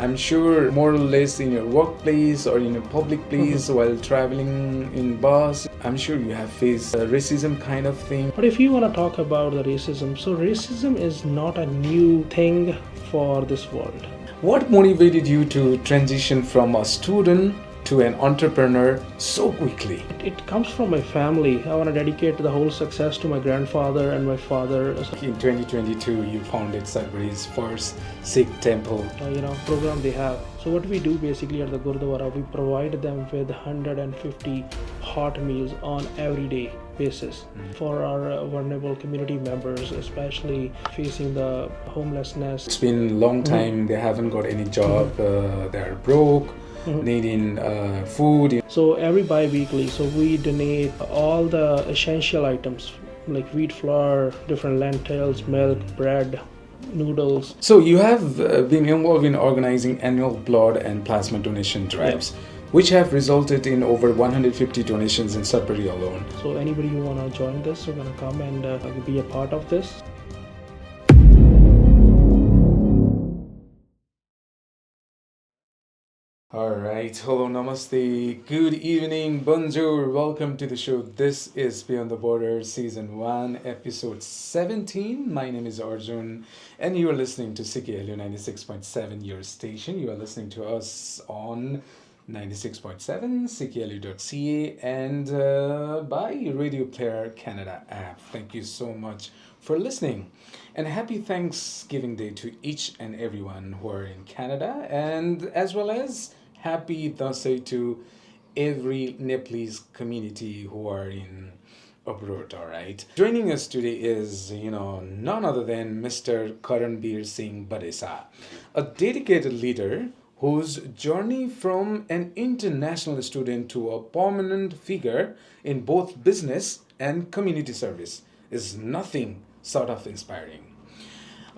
I'm sure more or less in your workplace or in a public place while traveling in bus, I'm sure you have faced racism kind of thing. But if you want to talk about the racism, so racism is not a new thing for this world. What motivated you to transition from a student to an entrepreneur so quickly? It comes from my family. I want to dedicate the whole success to my grandfather and my father. In 2022, you founded Sudbury's first Sikh temple. Program they have. So what we do basically at the Gurdwara, we provide them with 150 hot meals on everyday basis for our vulnerable community members, especially facing the homelessness. It's been a long time, they haven't got any job, they're broke, needing food. So every bi-weekly, so we donate all the essential items like wheat flour, different lentils, milk, bread, noodles. So you have been involved in organizing annual blood and plasma donation drives, which have resulted in over 150 donations in Sudbury alone. So anybody who want to join this, we're going to come and be a part of this. Alright, hello, namaste, good evening, bonjour, welcome to the show. This is Beyond the Border Season 1, Episode 17. My name is Arjun, and you are listening to CKLU 96.7, your station. You are listening to us on 96.7, cklu.ca, and by Radio Player Canada app. Thank you so much for listening. And happy Thanksgiving Day to each and everyone who are in Canada, and as well as happy Dasai to every Nepalese community who are in abroad, all right? Joining us today is, none other than Mr. Karanbir Singh Badhesha, a dedicated leader whose journey from an international student to a prominent figure in both business and community service is nothing sort of inspiring.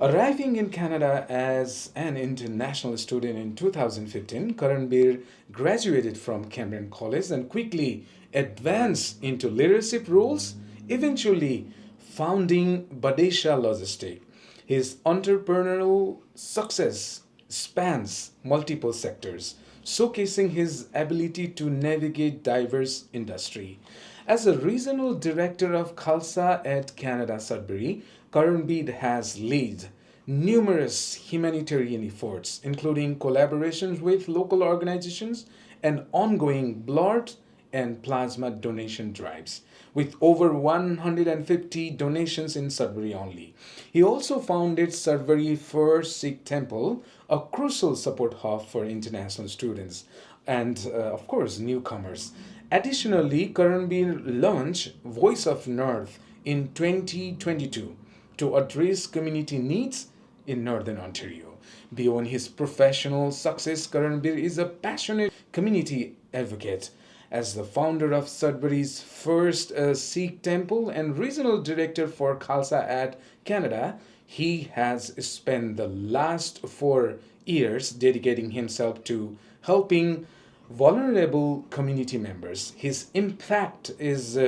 Arriving in Canada as an international student in 2015, Karanbeer graduated from Cameron College and quickly advanced into leadership roles, eventually founding Badhesha Logistics. His entrepreneurial success spans multiple sectors, showcasing his ability to navigate diverse industry. As a regional director of Khalsa at Canada Sudbury, Karanbeer has led numerous humanitarian efforts, including collaborations with local organizations and ongoing blood and plasma donation drives, with over 150 donations in Sudbury only. He also founded Sudbury First Sikh Temple, a crucial support hub for international students and, of course, newcomers. Additionally, Karanbir launched Voice of North in 2022 to address community needs in Northern Ontario. Beyond his professional success, Karanbir is a passionate community advocate. As the founder of Sudbury's first Sikh temple and regional director for Khalsa at Canada, he has spent the last 4 years dedicating himself to helping vulnerable community members. His impact is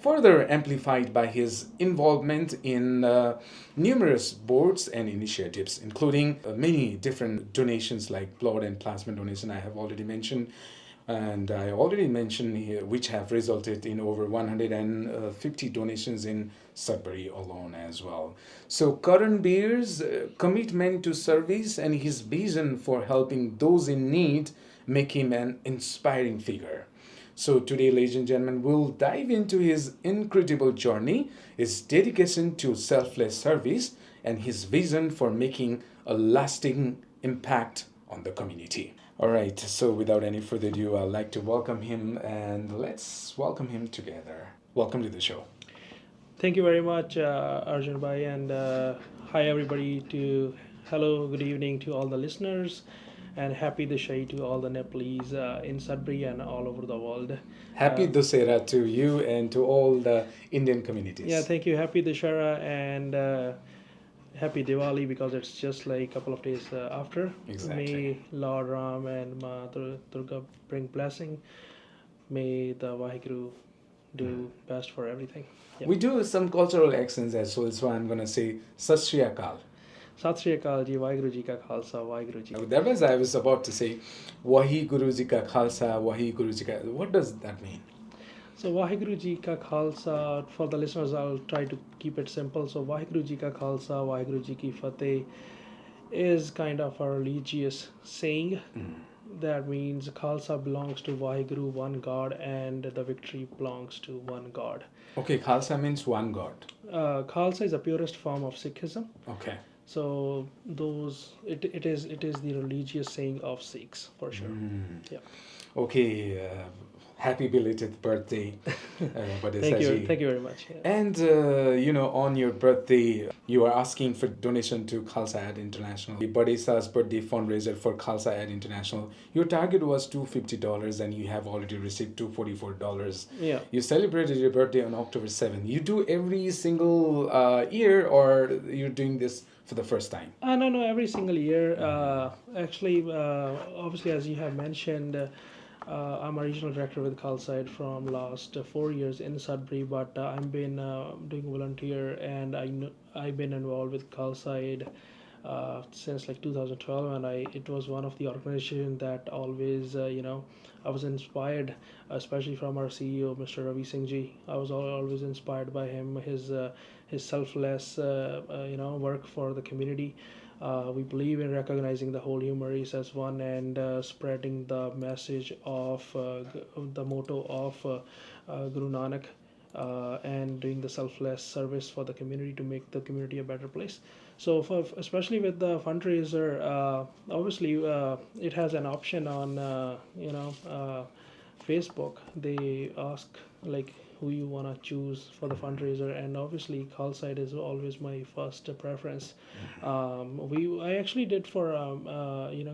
further amplified by his involvement in numerous boards and initiatives, including many different donations like blood and plasma donation I have already mentioned. And I already mentioned here, which have resulted in over 150 donations in Sudbury alone as well. So Karanbir's commitment to service and his vision for helping those in need make him an inspiring figure. So today, ladies and gentlemen, we'll dive into his incredible journey, his dedication to selfless service, and his vision for making a lasting impact on the community. All right, so without any further ado, I'd like to welcome him, and let's welcome him together. Welcome to the show. Thank you very much, Arjun Bhai, and hi everybody. Hello, good evening to all the listeners, and happy Dashai to all the Nepalese in Sudbury and all over the world. Happy Dussehra to you and to all the Indian communities. Yeah, thank you. Happy Dashara and happy Diwali, because it's just like a couple of days after. Exactly. May Lord Ram and Ma Durga bring blessing. May the Vaheguru do best for everything. Yeah. We do some cultural accents as well, so I'm going to say Sat Shri Akal. Sat Shri Akal Ji, Vaheguru Ji Ka Khalsa, Vaheguru Ji. That was, I was about to say, Wahi Guru Ji Ka Khalsa, Wahi Guru Ji Ka. What does that mean? So Vaheguru Ji Ka Khalsa, for the listeners, I'll try to keep it simple. So Vaheguru Ji Ka Khalsa, Vaheguru Ji Ki Fateh is kind of a religious saying. That means Khalsa belongs to Vaheguru, one God, and the victory belongs to one God. Okay, Khalsa means one God. Khalsa is the purest form of Sikhism. Okay. So it is the religious saying of Sikhs for sure. Yeah. Okay, happy belated birthday, Badhesha Thank you very much. Yeah. And on your birthday, you are asking for donation to Khalsa Ed International. Badhesha's birthday fundraiser for Khalsa Ed International. Your target was $250, and you have already received $244. Yeah. You celebrated your birthday on October 7th. You do every single year, or you're doing this for the first time? No, every single year. Actually, obviously, as you have mentioned, I'm a regional director with Khalsa from last 4 years in Sudbury, but I've been doing volunteer, and I've been involved with Khalsa since like 2012, and it was one of the organizations that always I was inspired, especially from our CEO, Mr. Ravi Singh Ji. I was always inspired by him, his selfless work for the community. We believe in recognizing the whole human race as one, and spreading the message of the motto of Guru Nanak, and doing the selfless service for the community to make the community a better place. So, especially with the fundraiser, obviously it has an option on Facebook. They ask like who you want to choose for the fundraiser, and obviously Khalsa is always my first preference. I actually did for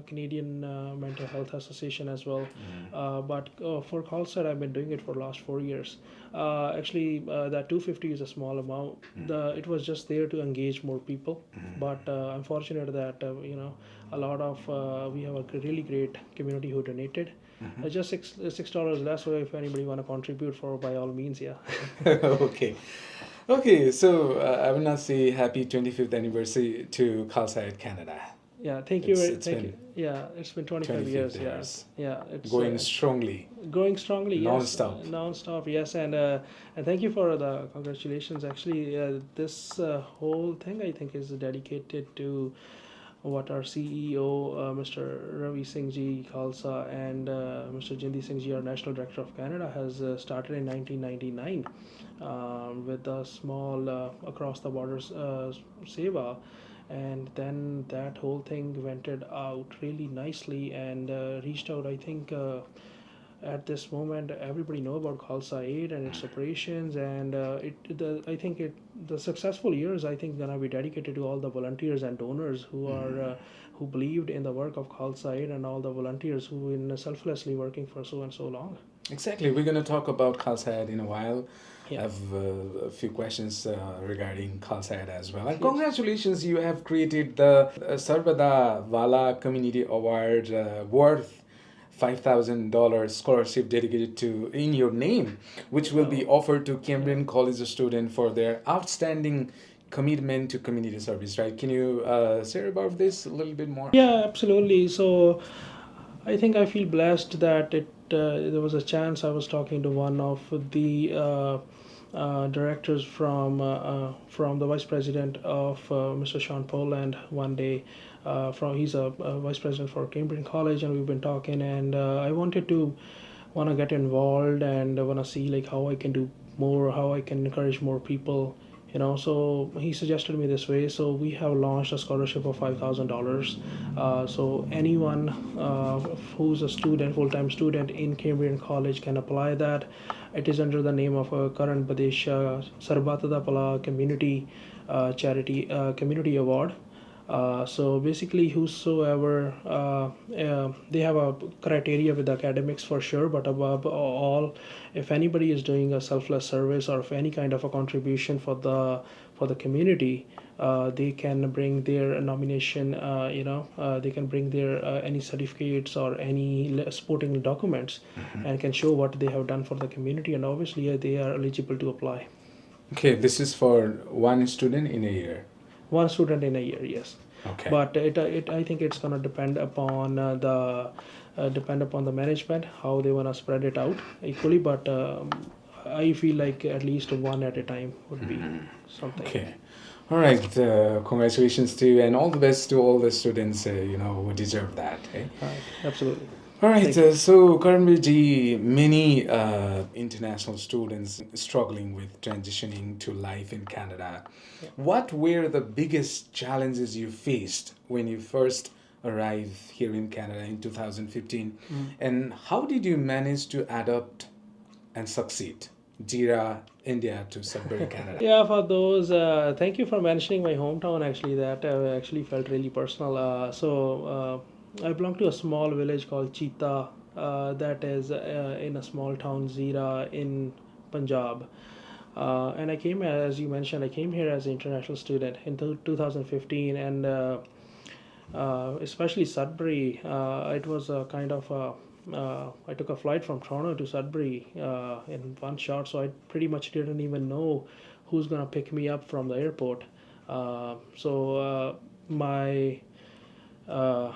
Canadian Mental Health Association as well, but for Khalsa I've been doing it for the last 4 years. Actually, that 250 is a small amount. It was just there to engage more people, but I'm fortunate that a lot of we have a really great community who donated. Just $6 less. So if anybody want to contribute, for by all means, yeah. Okay. So I will not say happy 25th anniversary to Khalsa Canada. Yeah, thank you. Yeah, it's been 25 years. Years. Yeah, it's going strongly. Growing strongly, non-stop. Yes. Non-stop, yes, and thank you for the congratulations. Actually, this whole thing I think is dedicated to what our CEO, Mr. Ravi Singh Ji Khalsa, and Mr. Jindi Singh Ji, our National Director of Canada, has started in 1999 with a small across the borders seva, and then that whole thing vented out really nicely and reached out. I think at this moment everybody know about Khalsa Aid and its operations, and the successful years I think gonna be dedicated to all the volunteers and donors who are who believed in the work of Khalsa Aid, and all the volunteers who been selflessly working for so and so long. Exactly. We're going to talk about Khalsa Ed in a while. Yeah. I have a few questions regarding Khalsa Ed as well. And congratulations, you have created the Sarvada Vala Community Award worth $5,000 scholarship dedicated to in your name, which will be offered to Cambrian College students for their outstanding commitment to community service, right? Can you share about this a little bit more? Yeah, absolutely. So I think I feel blessed that there was a chance. I was talking to one of the directors from the vice president of Mr. Sean Poland one day. He's a vice president for Cambridge College, and we've been talking. And I want to get involved, and I want to see like how I can do more, how I can encourage more people. So he suggested me this way. So we have launched a scholarship of $5,000. So anyone who's a student, full-time student in Cambridge College can apply that. It is under the name of Karanbir Badhesha Sarbatada Pala Community Charity Community Award. So basically, whosoever they have a criteria with academics for sure, but above all, if anybody is doing a selfless service or if any kind of a contribution for the community, they can bring their nomination. They can bring their any certificates or any supporting documents, and can show what they have done for the community, and obviously they are eligible to apply. Okay, this is for one student in a year. One student in a year, yes. Okay. But I think it's gonna depend upon the management how they wanna spread it out equally. But I feel like at least one at a time would be something. Okay. All right. Congratulations to you, and all the best to all the students. Who deserve that. Eh? Right, absolutely. All right. Thank you. So, Karanbir ji, many international students struggling with transitioning to life in Canada. Yeah. What were the biggest challenges you faced when you first arrived here in Canada in 2015, and how did you manage to adapt and succeed? Jira, India to Sudbury, Canada. Yeah, for those, thank you for mentioning my hometown. Actually, that actually felt really personal. I belong to a small village called Cheetah, that is in a small town Zira in Punjab. And I came, as you mentioned, I came here as an international student in 2015, and especially Sudbury, it was a kind of I took a flight from Toronto to Sudbury in one shot, so I pretty much didn't even know who's gonna pick me up from the airport. My uh,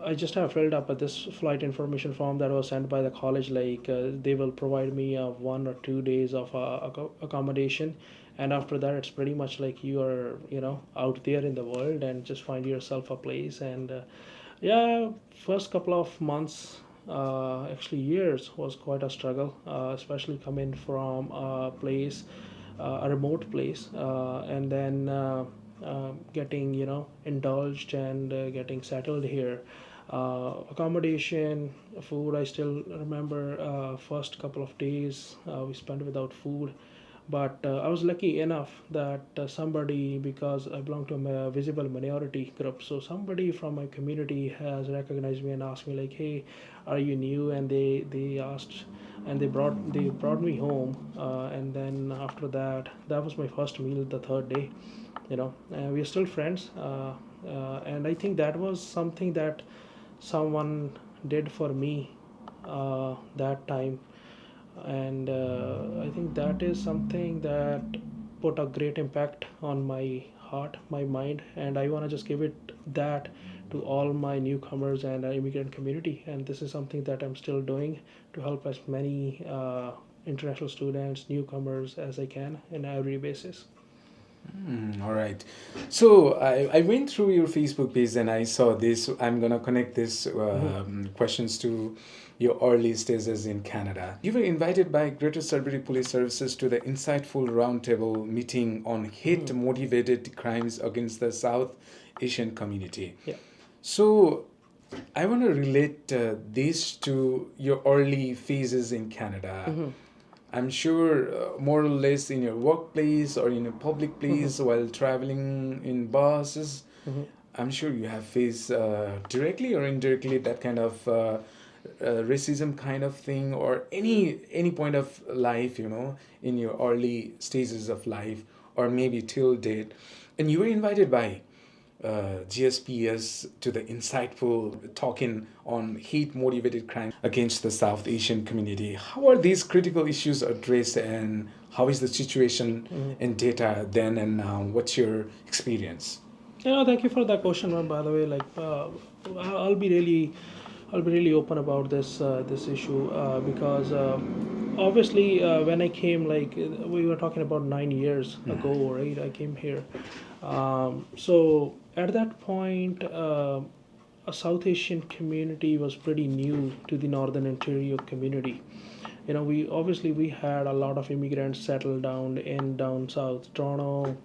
I just have filled up this flight information form that was sent by the college. Like they will provide me 1 or 2 days of accommodation, and after that, it's pretty much like you are, out there in the world and just find yourself a place. And yeah, first couple of months, actually years, was quite a struggle, especially coming from a remote place, and then getting indulged and getting settled here. Accommodation, food. I still remember first couple of days we spent without food, but I was lucky enough that somebody, because I belong to a visible minority group, so somebody from my community has recognized me and asked me like, "Hey, are you new?" And they asked, and they brought me home, and then after that, that was my first meal the third day. And we're still friends, and I think that was something that someone did for me that time. And I think that is something that put a great impact on my heart, my mind, and I want to just give it that to all my newcomers and immigrant community. And this is something that I'm still doing to help as many international students, newcomers as I can on an every basis. All right. So I went through your Facebook page and I saw this. I'm going to connect this questions to your early stages in Canada. You were invited by Greater Sudbury Police Services to the insightful roundtable meeting on hate motivated crimes against the South Asian community. Yeah. So I want to relate this to your early phases in Canada. I'm sure more or less in your workplace or in a public place while traveling in buses, I'm sure you have faced directly or indirectly that kind of racism kind of thing, or any point of life, in your early stages of life or maybe till date. And you were invited by GSPS to the insightful talking on hate motivated crime against the South Asian community. How are these critical issues addressed, and how is the situation in data then and now? What's your experience? Thank you for that question, ma'am. By the way, like, I'll be really, I'll be really open about this issue because obviously when I came, like we were talking about 9 years ago, right? I came here, so at that point, a South Asian community was pretty new to the Northern Ontario community. We had a lot of immigrants settled down south Toronto,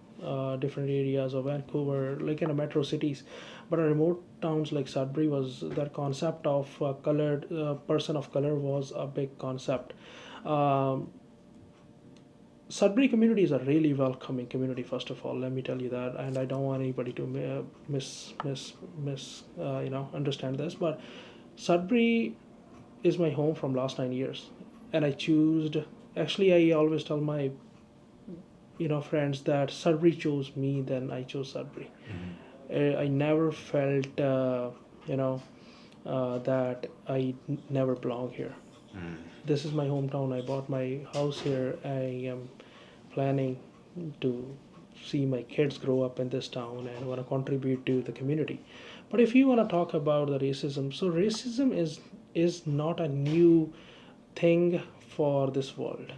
different areas of Vancouver, like in the metro cities. But in remote towns like Sudbury, was that concept of colored person of color was a big concept. um, Sudbury community is a really welcoming community. First of all, let me tell you that, and I don't want anybody to understand this. But Sudbury is my home from last 9 years, and I choose. Actually, I always tell my friends that Sudbury chose me, then I chose Sudbury. I never felt that never belong here. This is my hometown. I bought my house here. I am planning to see my kids grow up in this town and want to contribute to the community. But if you want to talk about the racism, so racism is not a new thing for this world.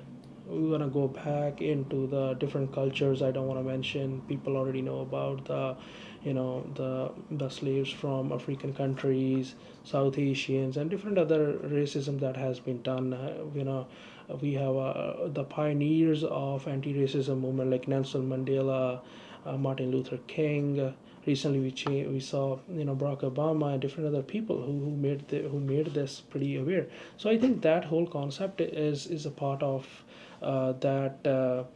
We want to go back into the different cultures. I don't want to mention, people already know about the, the slaves from African countries, South Asians, and different other racism that has been done. We have the pioneers of anti-racism movement like Nelson Mandela, Martin Luther King. Recently, we saw Barack Obama and different other people who made this pretty aware. So I think that whole concept is a part of that.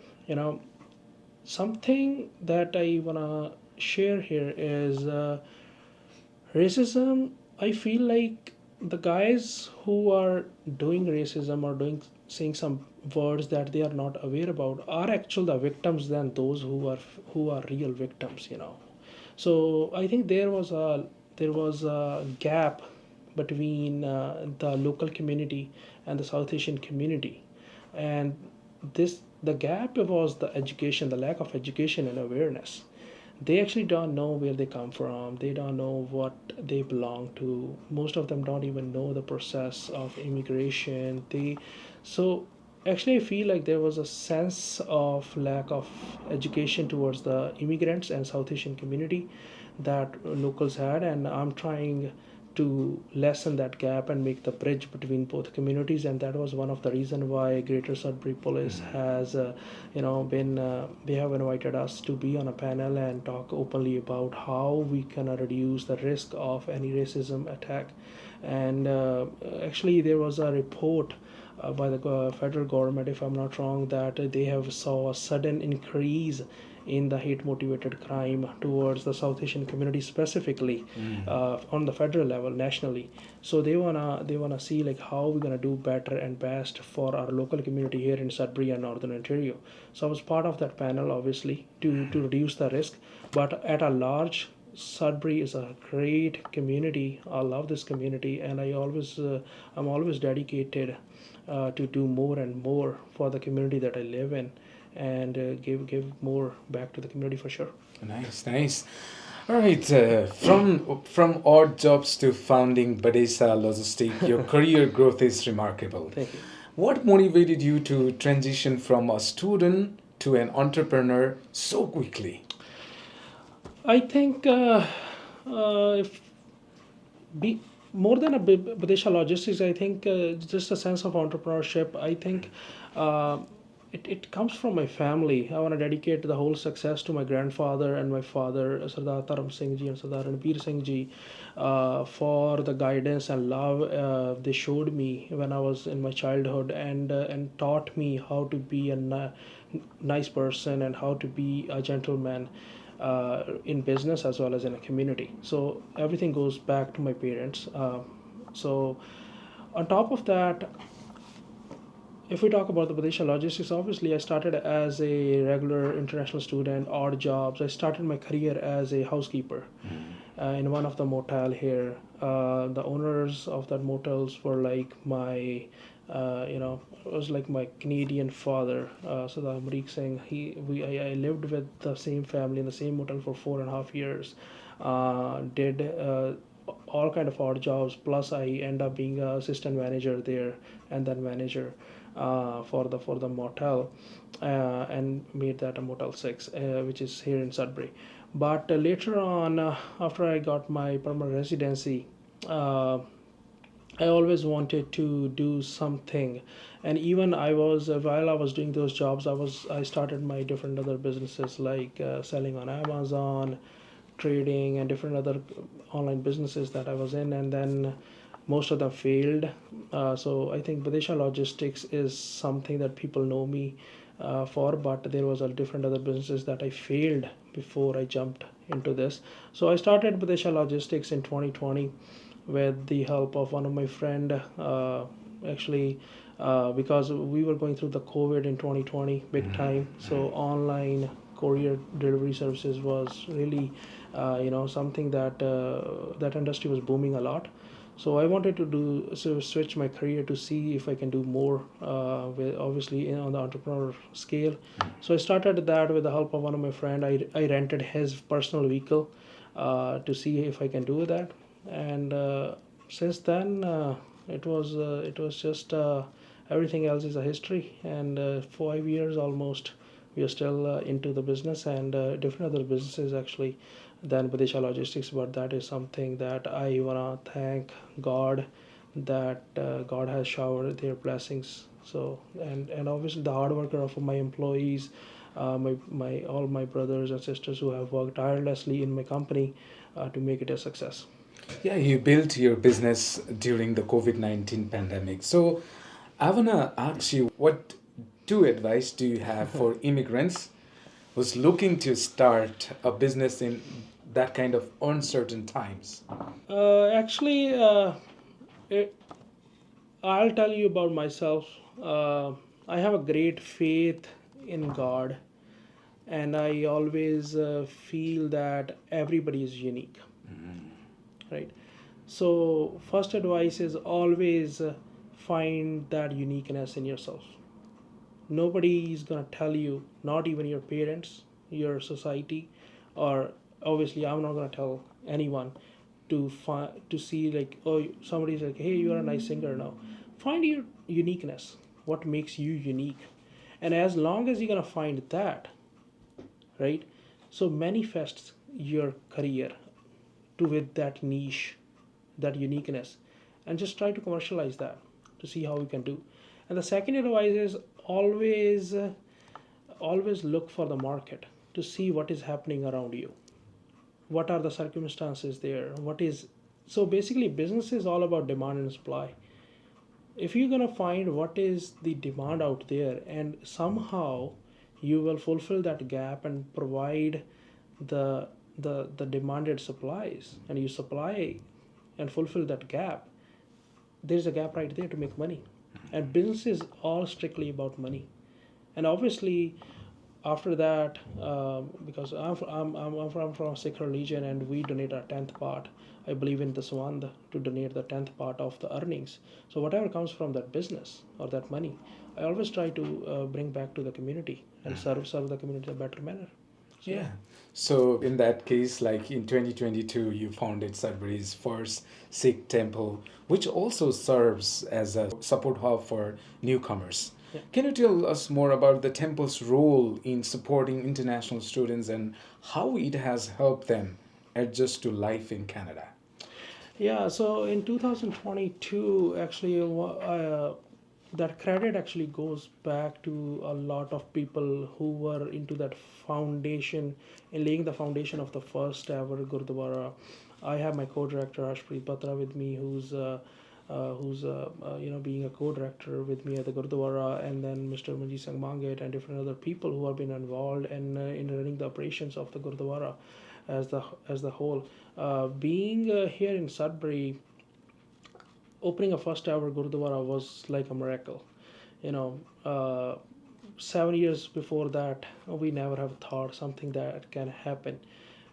Something that I wanna share here is racism. I feel like the guys who are doing racism or saying some words that they are not aware about are actually the victims than those who are real victims. So I think there was a gap between the local community and the South Asian community, and the gap was the education, the lack of education and awareness. They actually don't know where they come from. They don't know what they belong to. Most of them don't even know the process of immigration. So actually I feel like there was a sense of lack of education towards the immigrants and South Asian community that locals had, and I'm trying to lessen that gap and make the bridge between both communities. And that was one of the reason why Greater Sudbury Police has been they have invited us to be on a panel and talk openly about how we can reduce the risk of any racism attack. And actually there was a report by the federal government, if I'm not wrong, that they have saw a sudden increase in the hate motivated crime towards the South Asian community specifically, on the federal level, nationally. So they wanna see like how we're gonna do better and best for our local community here in Sudbury and Northern Ontario. So I was part of that panel, obviously, to reduce the risk. But at a large, Sudbury is a great community. I love this community, and I'm always dedicated to do more and more for the community that I live in, and give more back to the community for sure. Nice, nice. All right, from odd jobs to founding Badhesha Logistic, your career growth is remarkable. Thank you. What motivated you to transition from a student to an entrepreneur so quickly? I think if be more than a Badesha logistics, I think just a sense of entrepreneurship. I think uh, it comes from my family. I want to dedicate the whole success to my grandfather and my father, Sardar Taram Singh Ji and Sardar Karanbir Singh Ji, for the guidance and love they showed me when I was in my childhood, and taught me how to be a nice person and how to be a gentleman in business as well as in a community. So everything goes back to my parents. So on top of that, if we talk about the Badesha logistics, obviously I started as a regular international student, odd jobs. I started my career as a housekeeper in one of the motel here. The owners of that motels were like my, it was like my Canadian father. So the Amrik Singh, I lived with the same family in the same motel for 4.5 years. Did all kind of odd jobs. Plus, I end up being a assistant manager there, and then manager for the motel, and made that a Motel 6, which is here in Sudbury. But later on, after I got my permanent residency, I always wanted to do something, and even while I was doing those jobs, I started my different other businesses like selling on Amazon, trading, and different other online businesses that I was in, and then most of them failed. So I think Badesha Logistics is something that people know me for, but there was a different other businesses that I failed before I jumped into this. So I started Badesha Logistics in 2020 with the help of one of my friend, actually, because we were going through the COVID in 2020 big time. So online courier delivery services was really something that that industry was booming a lot. So I wanted to switch my career to see if I can do more, with obviously on the entrepreneur scale. So I started that with the help of one of my friend. I rented his personal vehicle to see if I can do that, and since then it was just everything else is a history. And 5 years almost, we are still into the business, and different other businesses actually than Badesha Logistics. But that is something that I wanna thank God, that God has showered their blessings. So and obviously the hard worker of my employees, my all my brothers and sisters who have worked tirelessly in my company to make it a success. Yeah, you built your business during the COVID-19 pandemic. So I want to ask you, what two advice do you have for immigrants who's looking to start a business in that kind of uncertain times? Actually, it, I'll tell you about myself. I have a great faith in God, and I always feel that everybody is unique, right? So, first advice is always find that uniqueness in yourself. Nobody is gonna tell you, not even your parents, your society, or obviously I'm not gonna tell anyone to see like, oh, somebody's like, hey, you are a nice singer now. Find your uniqueness, what makes you unique, and as long as you're gonna find that, right? So manifest your career to with that niche, that uniqueness, and just try to commercialize that to see how you can do. And the second advice is always look for the market to see what is happening around you, what are the circumstances there, what is. So basically business is all about demand and supply. If you're going to find what is the demand out there, and somehow you will fulfill that gap and provide the the demanded supplies, and you supply and fulfill that gap, there's a gap right there to make money. And business is all strictly about money. And obviously after that, because I'm from a Sikh religion, and we donate our 10th part. I believe in the Swand to donate the 10th part of the earnings. So whatever comes from that business or that money, I always try to bring back to the community and serve the community in a better manner. So Yeah. So in that case, like in 2022, you founded Sudbury's first Sikh temple, which also serves as a support hub for newcomers. yeah. Can you tell us more about the temple's role in supporting international students and how it has helped them adjust to life in Canada? Yeah, so in 2022, actually, that credit actually goes back to a lot of people who were into that foundation and laying the foundation of the first ever Gurdwara. I have my co-director Ashpreet Batra with me, who's being a co-director with me at the Gurdwara, and then Mr. Manjeet Singh Manget and different other people who have been involved in running the operations of the Gurdwara as the whole. Being here in Sudbury, opening a first ever Gurdwara was like a miracle. You know, 7 years before that, we never have thought something that can happen.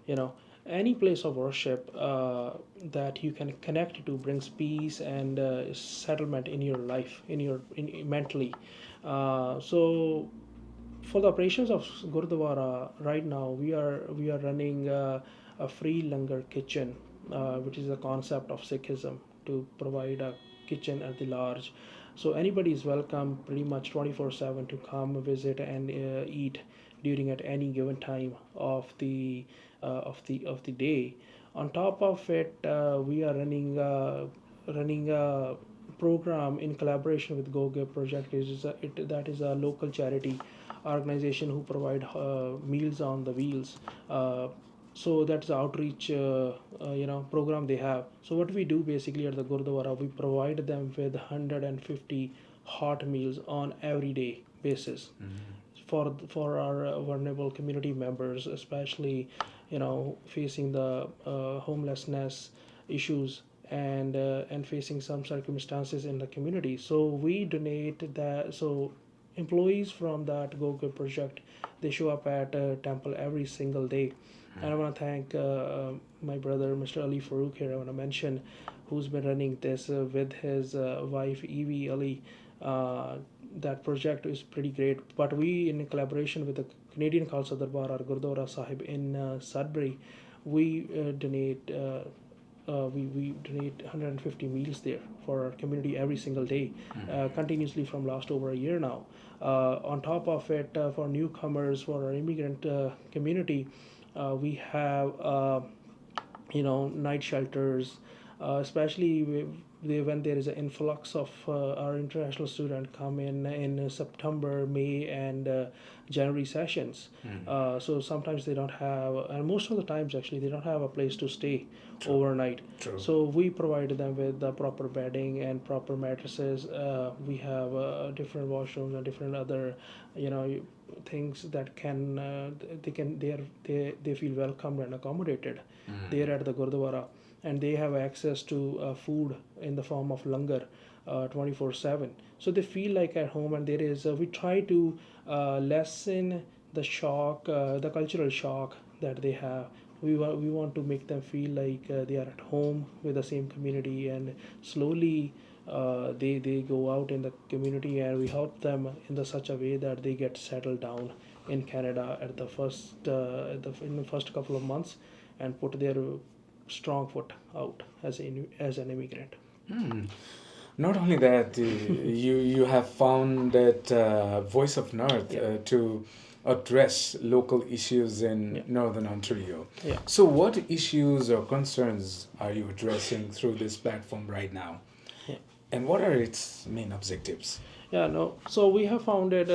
You know, any place of worship that you can connect to brings peace and settlement in your life, mentally. So for the operations of Gurdwara right now, we are running a free langar kitchen, which is a concept of Sikhism, to provide a kitchen at the large. So anybody is welcome, pretty much 24/7, to come visit and eat during at any given time of the day. On top of it, we are running a program in collaboration with GoGive Project. That is a local charity organization who provide meals on the wheels. So that's the outreach program they have. So what we do basically at the Gurdwara, we provide them with 150 hot meals on everyday basis for our vulnerable community members, especially facing the homelessness issues, and facing some circumstances in the community. So we donate that. So employees from that GoGo project, they show up at temple every single day. And I want to thank my brother Mr. Ali Farouk here. I want to mention, who's been running this with his wife Evie Ali. That project is pretty great. But we, in collaboration with the Canadian Khalsa Darbar or Gurdwara Sahib in Sudbury, we we donate 150 meals there for our community every single day, continuously from last over a year now. On top of it, for newcomers, for our immigrant community, we have night shelters, especially when there is an influx of our international student come in September, May, and January sessions. So sometimes they don't have, and most of the times actually they don't have a place to stay overnight. True. So we provide them with the proper bedding and proper mattresses. We have different washrooms and different other, things that can they feel welcomed and accommodated there at the Gurdwara, and they have access to food in the form of langar 24/7. So they feel like at home, and there is we try to lessen the shock, the cultural shock that they have. We want to make them feel like they are at home with the same community, and slowly they go out in the community, and we help them in such a way that they get settled down in Canada at the first in the first couple of months, and put their strong foot out as an immigrant. Not only that, you have found that Voice of North to address local issues in Northern Ontario. Yeah. So, what issues or concerns are you addressing through this platform right now? Yeah. And what are its main objectives? Yeah, no. So we have founded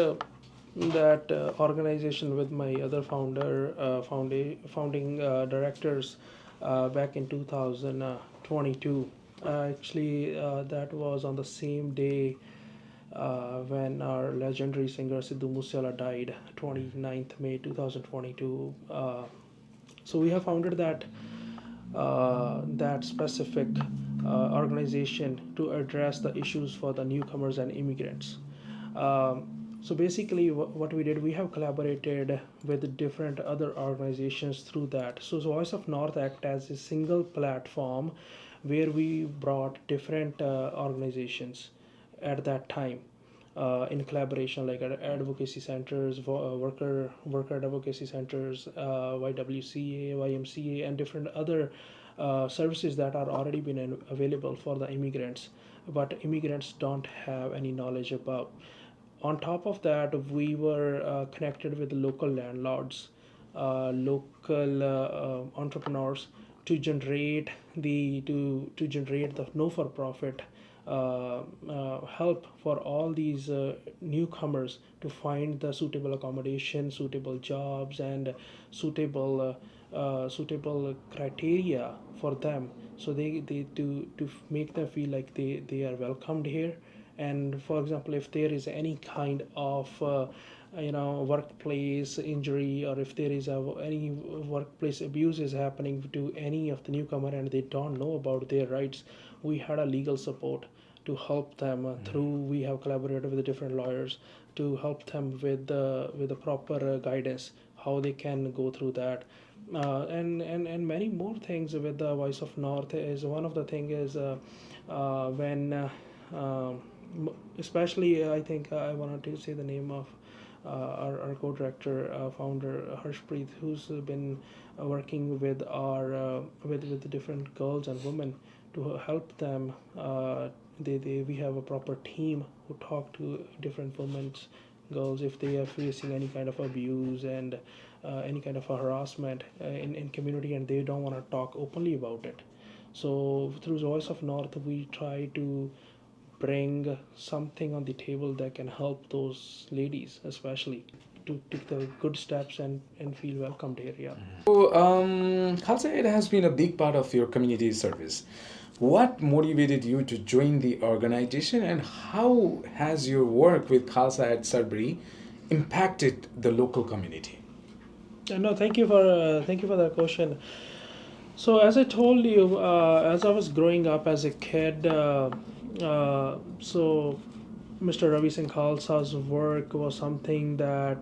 that organization with my other founding directors back in 2022. Actually, that was on the same day when our legendary singer Sidhu Moosewala died, 29th May 2022. So we have founded that specific organization to address the issues for the newcomers and immigrants. So basically, what we did, we have collaborated with different other organizations through that. So Voice of North act as a single platform where we brought different organizations at that time in collaboration, like advocacy centers, worker advocacy centers, YWCA, YMCA, and different other services that are already been available for the immigrants, but immigrants don't have any knowledge about. On top of that, we were connected with local landlords, local entrepreneurs to generate the no for profit help for all these newcomers to find the suitable accommodation, suitable jobs, and suitable criteria for them, so they to make them feel like they are welcomed here. And for example, if there is any kind of workplace injury, or if there is any workplace abuse is happening to any of the newcomer and they don't know about their rights, we had a legal support to help them through. We have collaborated with the different lawyers to help them with the proper guidance how they can go through that, and many more things with the Voice of North. Is one of the thing is when especially I think I wanted to say the name of our co-director, founder Harshpreet, who's been working with our with the different girls and women to help them. We have a proper team who talk to different women's girls if they are facing any kind of abuse and any kind of harassment in community, and they don't want to talk openly about it. So through Voice of North, we try to bring something on the table that can help those ladies, especially, to take the good steps and feel welcomed here. Yeah. So, Khalsa, it has been a big part of your community service. What motivated you to join the organization, and how has your work with Khalsa at Sudbury impacted the local community? No, thank you for that question. So as I told you, as I was growing up as a kid, so Mr. Ravi Singh Khalsa's work was something that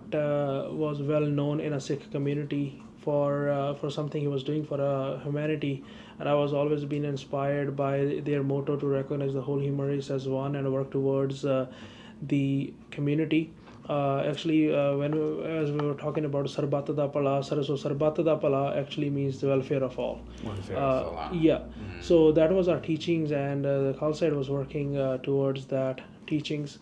was well known in a Sikh community for something he was doing for humanity, and I was always been inspired by their motto to recognize the whole human race as one and work towards the community. As we were talking about Sarbat da Pala, so Sarbat da Pala actually means the welfare of all. Welfare of all, Yeah. So that was our teachings, and the Khalsa was working towards that teachings.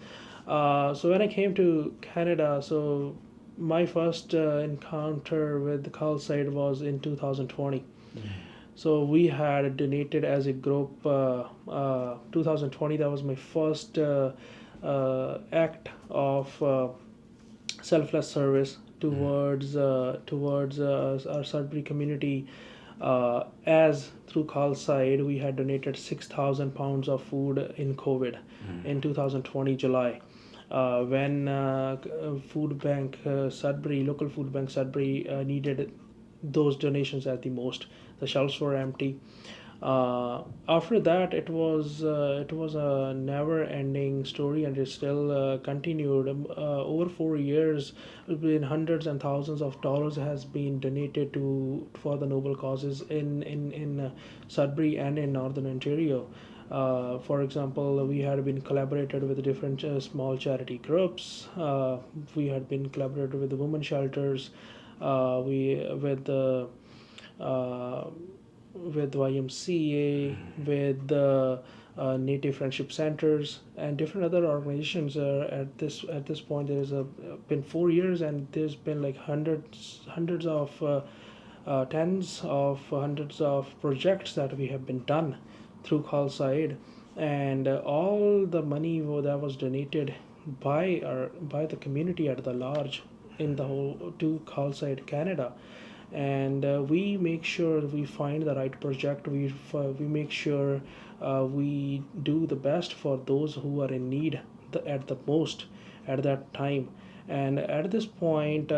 So when I came to Canada, so my first encounter with the Khalsa was in 2020. So we had donated as a group. 2020, that was my first act of selfless service towards our Sudbury community. As through Call Side, we had donated 6,000 pounds of food in COVID in 2020 July. When Food Bank Sudbury, local food bank Sudbury, needed those donations at the most. The shelves were empty. After that, it was a never-ending story, and it still continued. Over 4 years, between hundreds and thousands of dollars has been donated to for the noble causes in Sudbury and in Northern Ontario. For example, we had been collaborated with different small charity groups. We had been collaborated with the women shelters. We uh, with YMCA, with the Native Friendship Centers, and different other organizations. At this point, there is been 4 years, and there's been like hundreds of hundreds of projects that we have been done through Call Side, and all the money that was donated by the community at the large in the whole to Call Side Canada. And we make sure we find the right project. We make sure we do the best for those who are in need at the most at that time. And at this point,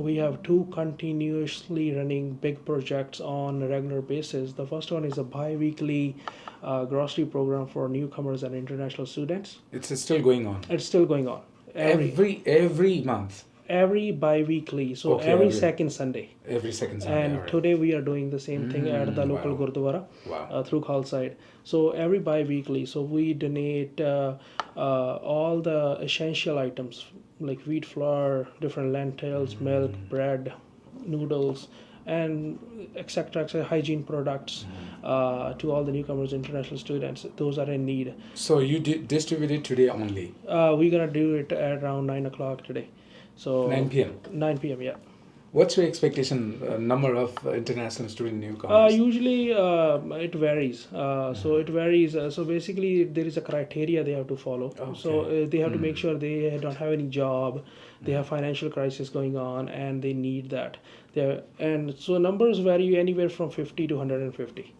we have two continuously running big projects on a regular basis. The first one is a bi-weekly grocery program for newcomers and international students. It's still going on. It's still going on Every month. every bi-weekly, so Okay, every second Sunday. Every second Sunday. And alright. today we are doing the same thing at the local wow. Gurdwara Wow. through Khalside. So every bi-weekly, so we donate all the essential items like wheat flour, different lentils, milk, bread, noodles, and etc. hygiene products to all the newcomers, international students. Those are in need. So you distribute it today only? We're gonna do it at around 9 o'clock today. So 9 p.m. 9 p.m. Yeah. What's your expectation number of international student newcomers? Usually it varies. So it varies. So basically, there is a criteria they have to follow. Okay. So they have to make sure they don't have any job, they have financial crisis going on, and they need that. And so numbers vary anywhere from 50 to 150.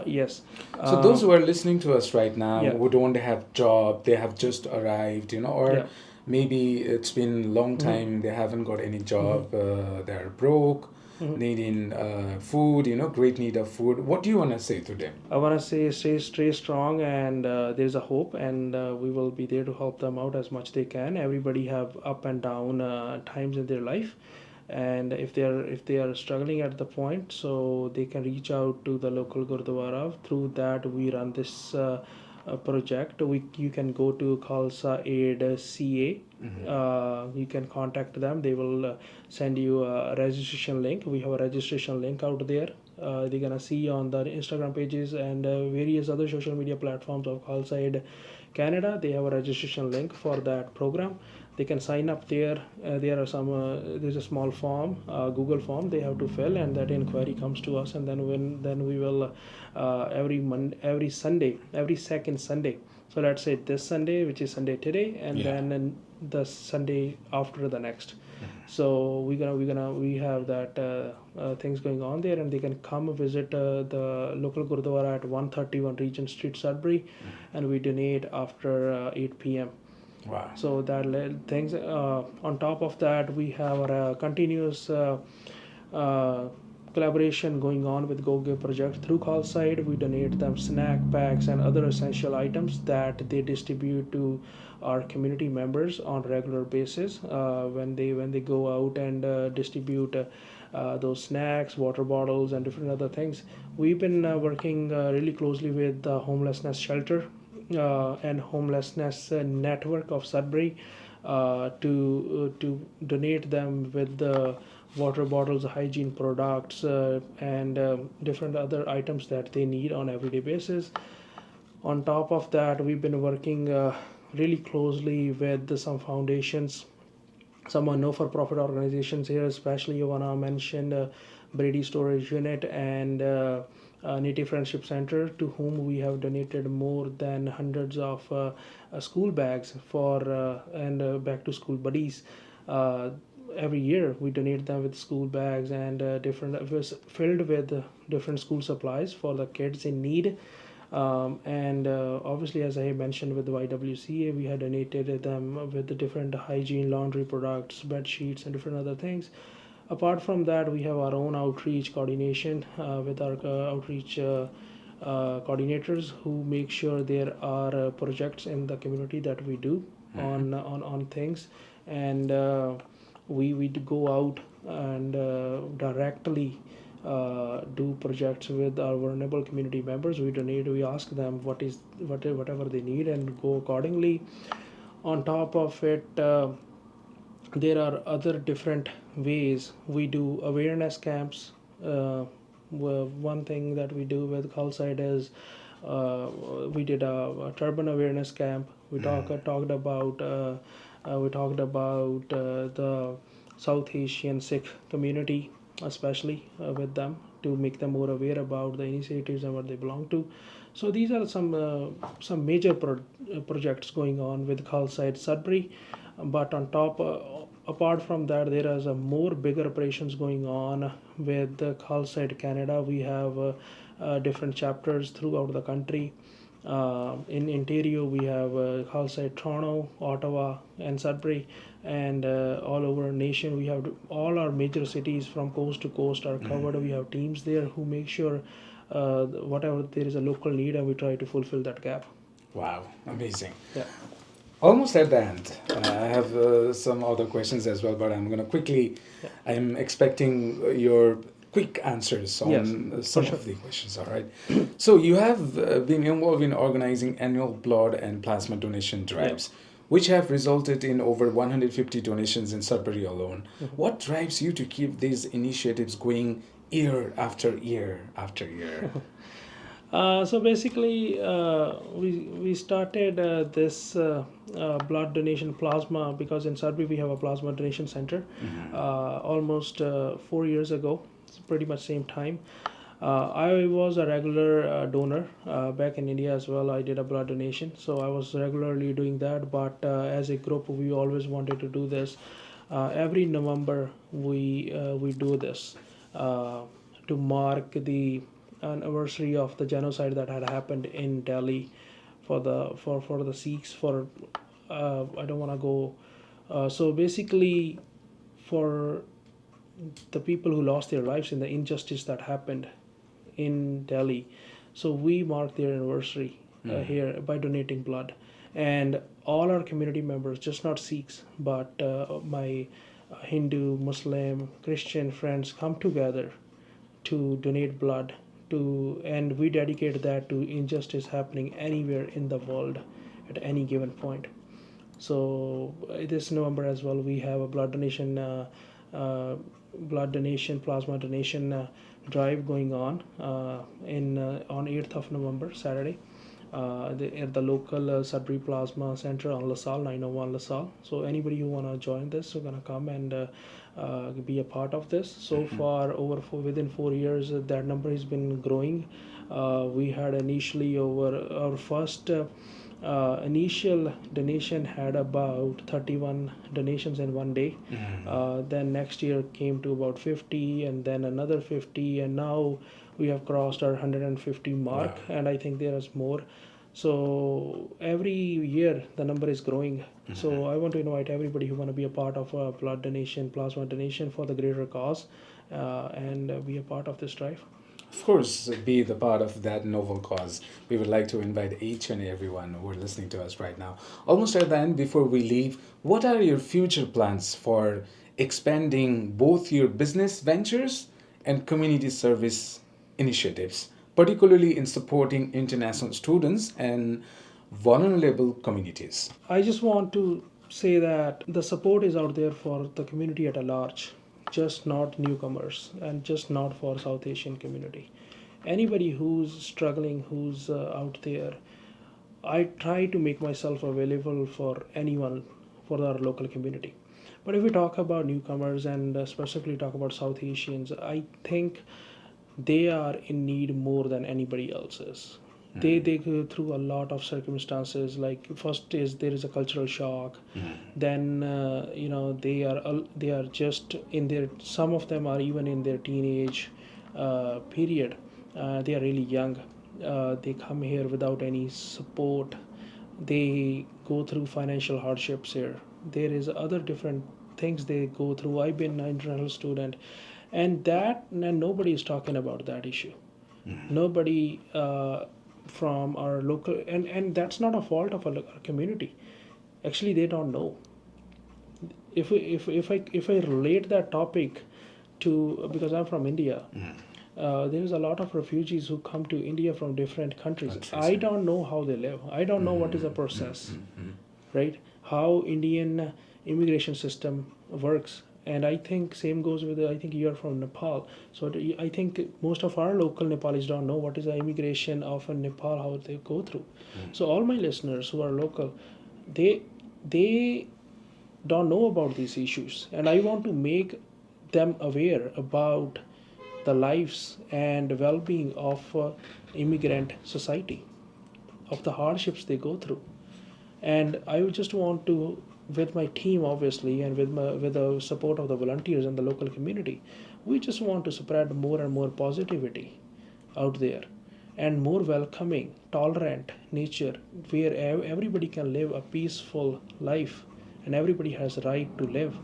Yes. So those who are listening to us right now, Yeah. who don't have job, they have just arrived, or Yeah. maybe it's been a long time, they haven't got any job, they're broke, needing food, great need of food. What do you want to say to them? I want to say stay strong, and there's a hope, and we will be there to help them out as much they can. Everybody have up and down times in their life, and if they are struggling at the point, so they can reach out to the local Gurdwara. Through that, we run this project. You can go to Khalsa Aid CA. You can contact them. They will send you a registration link. We have a registration link out there. They're gonna see on the Instagram pages and various other social media platforms of Khalsa Aid Canada. They have a registration link for that program. They can sign up there. There are some. There's a small form, Google form they have to fill, and that inquiry comes to us. And then we will every Sunday, every second Sunday. So let's say this Sunday, which is Sunday today, and then the Sunday after the next. So we have that things going on there, and they can come visit the local Gurdwara at 131 Regent Street, Sudbury, and we donate after 8 p.m. Wow. So that things on top of that, we have a continuous collaboration going on with Go Give Project through Call Side. We donate them snack packs and other essential items that they distribute to our community members on regular basis when they go out and distribute those snacks, water bottles, and different other things. We've been working really closely with the homelessness shelter and homelessness network of Sudbury to donate them with the water bottles, hygiene products, and different other items that they need on everyday basis. On top of that, we've been working really closely with some foundations, some no-for-profit organizations here. Especially you wanna mention Brady Storage Unit and Native Friendship Center, to whom we have donated more than hundreds of school bags for and back to school buddies. Uh, every year we donate them with school bags and different filled with different school supplies for the kids in need. And obviously, as I mentioned with the YWCA, we had donated them with the different hygiene, laundry products, bed sheets, and different other things. Apart from that, we have our own outreach coordination with our outreach coordinators, who make sure there are projects in the community that we do on things. And we go out and directly do projects with our vulnerable community members. We donate, we ask them whatever they need, and go accordingly. On top of it, there are other different ways we do awareness camps. One thing that we do with Khalside is we did a turban awareness camp. We talked about the South Asian Sikh community, especially with them, to make them more aware about the initiatives and what they belong to. So these are some major projects going on with Khalside Sudbury. But on top, apart from that, there is a more bigger operations going on with Khalside Canada. We have different chapters throughout the country. In Ontario, we have Khalside Toronto, Ottawa, and Sudbury, and all over nation we have all our major cities from coast to coast are covered. We have teams there who make sure whatever there is a local need, and we try to fulfill that gap. Wow, amazing. Yeah. Almost at the end. I have some other questions as well, but I'm going to quickly. Yeah. I'm expecting your quick answers on Yes, some for of the questions. All right. So you have been involved in organizing annual blood and plasma donation drives, which have resulted in over 150 donations in Sudbury alone. What drives you to keep these initiatives going year after year after year? So basically, we started this blood donation plasma because in Sudbury we have a plasma donation center. Almost 4 years ago, it's pretty much same time. I was a regular donor back in India as well. I did a blood donation, so I was regularly doing that. But as a group, we always wanted to do this. Every November, we do this to mark the anniversary of the genocide that had happened in Delhi for the Sikhs. For I don't want to go. So basically, for the people who lost their lives in the injustice that happened in Delhi, so we mark their anniversary here by donating blood, and all our community members, just not Sikhs, but my Hindu, Muslim, Christian friends come together to donate blood and we dedicate that to injustice happening anywhere in the world at any given point. So this November as well, we have a plasma donation drive going on on 8th of November, Saturday, at the local Sudbury Plasma Center on LaSalle, 901 LaSalle. So anybody who want to join this, we're gonna come and be a part of this. So far, within 4 years, that number has been growing. We had initially our first initial donation had about 31 donations in one day. Then next year came to about 50, and then another 50, and now we have crossed our 150 mark. Wow. And I think there is more. So every year the number is growing. So I want to invite everybody who want to be a part of a blood donation, plasma donation for the greater cause, and be a part of this drive. Of course, be the part of that noble cause. We would like to invite each and everyone who are listening to us right now. Almost at the end, before we leave, what are your future plans for expanding both your business ventures and community service initiatives, particularly in supporting international students and vulnerable communities. I just want to say that the support is out there for the community at a large, just not newcomers and just not for South Asian community. Anybody who's struggling, who's out there, I try to make myself available for anyone for our local community. But if we talk about newcomers and specifically talk about South Asians, I think they are in need more than anybody else is. They go through a lot of circumstances. Like first is there is a cultural shock. Then they are just in their, some of them are even in their teenage period. They are really young. They come here without any support. They go through financial hardships here. There is other different things they go through. I've been an international student, and nobody is talking about that issue. Nobody from our local, and that's not a fault of our community. Actually, they don't know. If I relate that topic to, because I'm from India, there's a lot of refugees who come to India from different countries. I don't know how they live. I don't know what is the process, right? How Indian immigration system works. And I think same goes with, I think you are from Nepal. So I think most of our local Nepalis don't know what is the immigration of Nepal, how they go through. So all my listeners who are local, they don't know about these issues. And I want to make them aware about the lives and well-being of immigrant society, of the hardships they go through. And I would just want to, with my team obviously, and with the support of the volunteers and the local community, we just want to spread more and more positivity out there, and more welcoming, tolerant nature, where everybody can live a peaceful life, and everybody has right to live,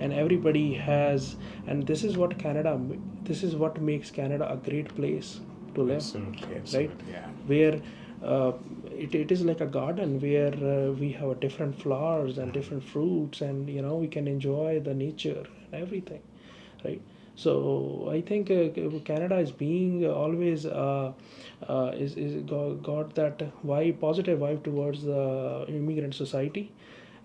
and everybody has, and this is what Canada, this is what makes Canada a great place to live. Absolutely, right? yeah. Where it is like a garden where we have different flowers and different fruits, and we can enjoy the nature and everything, right? So I think Canada is being always is got that vibe, positive vibe towards the immigrant society,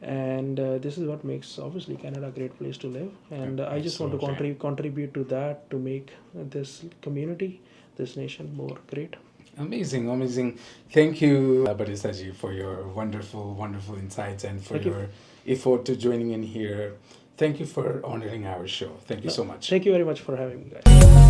and this is what makes obviously Canada a great place to live. And I just want to contribute to that, to make this community, this nation more great. Amazing. Thank you, Badhesha, for your wonderful insights and for your effort to joining in here. Thank you for honoring our show. Thank you so much. Thank you very much for having me, guys.